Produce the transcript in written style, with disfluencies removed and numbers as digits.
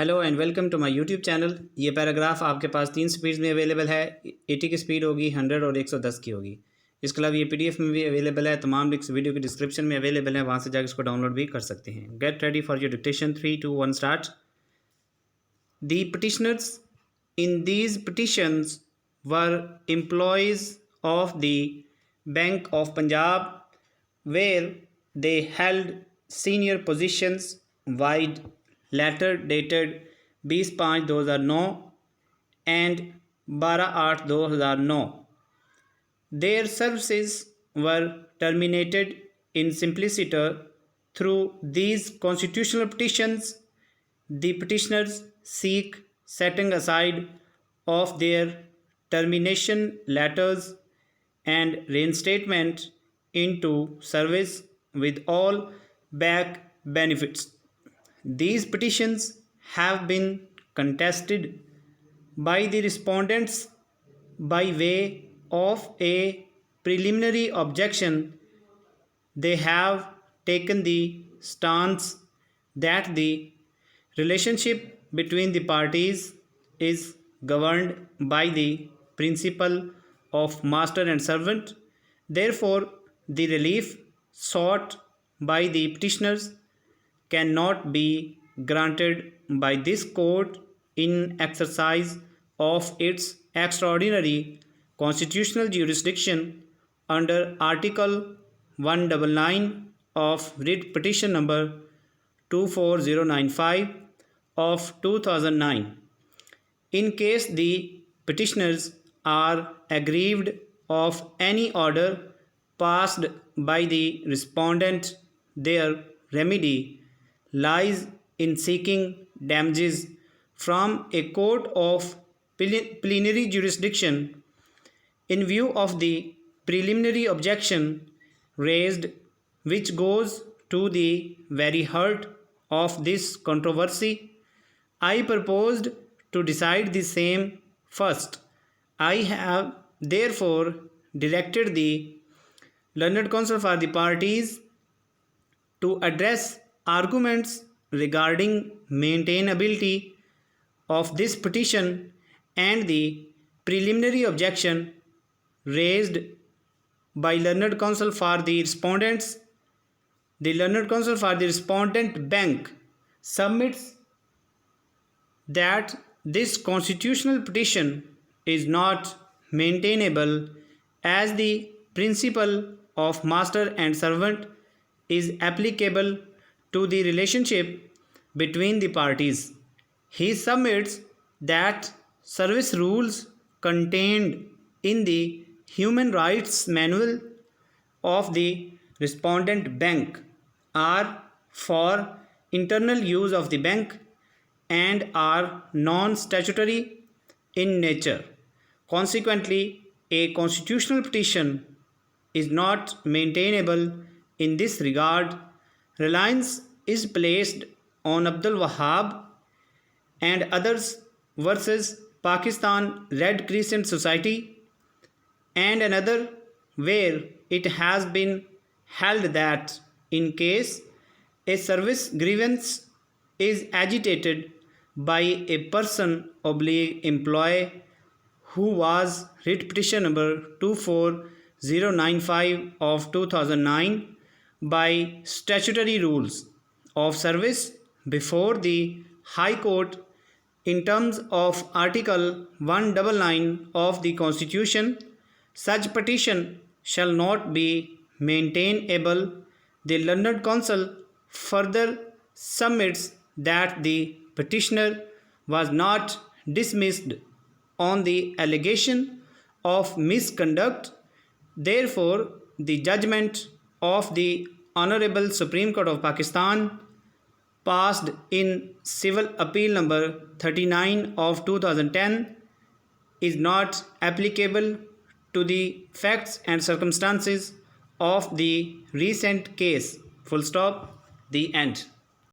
Hello and welcome to my YouTube channel. ये paragraph आपके पास 3 स्पीड्स में अवेलेबल है। 80 की स्पीड होगी, 100 और 110 की होगी। इसके अलावा ये पीडीएफ में भी अवेलेबल है। तमाम लिंक्स वीडियो के डिस्क्रिप्शन में अवेलेबल है, वहाँ से जाकर इसको डाउनलोड भी कर सकते हैं। Get ready for your dictation. 3, 2, 1 start. The petitioners in these petitions were employees of the bank of Punjab where they held senior positions wide letter dated 20/5/2009 and 12/8/2009. Their services were terminated in simpliciter through these constitutional petitions. The petitioners seek setting aside of their termination letters and reinstatement into service with all back benefits. These petitions have been contested by the respondents by way of a preliminary objection. They have taken the stance that the relationship between the parties is governed by the principle of master and servant. Therefore, the relief sought by the petitioners cannot be granted by this court in exercise of its extraordinary constitutional jurisdiction under Article 199 of Writ Petition number 24095 of 2009. In case the petitioners are aggrieved of any order passed by the respondent, their remedy lies in seeking damages from a court of plenary jurisdiction. In view of the preliminary objection raised, which goes to the very heart of this controversy, I proposed to decide the same first. I have therefore directed the learned counsel for the parties to address arguments regarding maintainability of this petition and the preliminary objection raised by learned counsel for the respondents. The learned counsel for the respondent bank submits that this constitutional petition is not maintainable as the principle of master and servant is applicable to the relationship between the parties. He submits that service rules contained in the Human Rights Manual of the respondent bank are for internal use of the bank and are non-statutory in nature. Consequently, a constitutional petition is not maintainable in this regard. Reliance is placed on Abdul Wahab and others versus Pakistan Red Crescent Society and another, where it has been held that in case a service grievance is agitated by a person employee who was writ petition number 24095 of 2009 by statutory rules of service before the High Court in terms of Article 199 of the Constitution, such petition shall not be maintainable. The learned counsel further submits that the petitioner was not dismissed on the allegation of misconduct. Therefore, the judgment of the Honorable Supreme Court of Pakistan passed in Civil Appeal number 39 of 2010 is not applicable to the facts and circumstances of the recent case. Full stop. The end.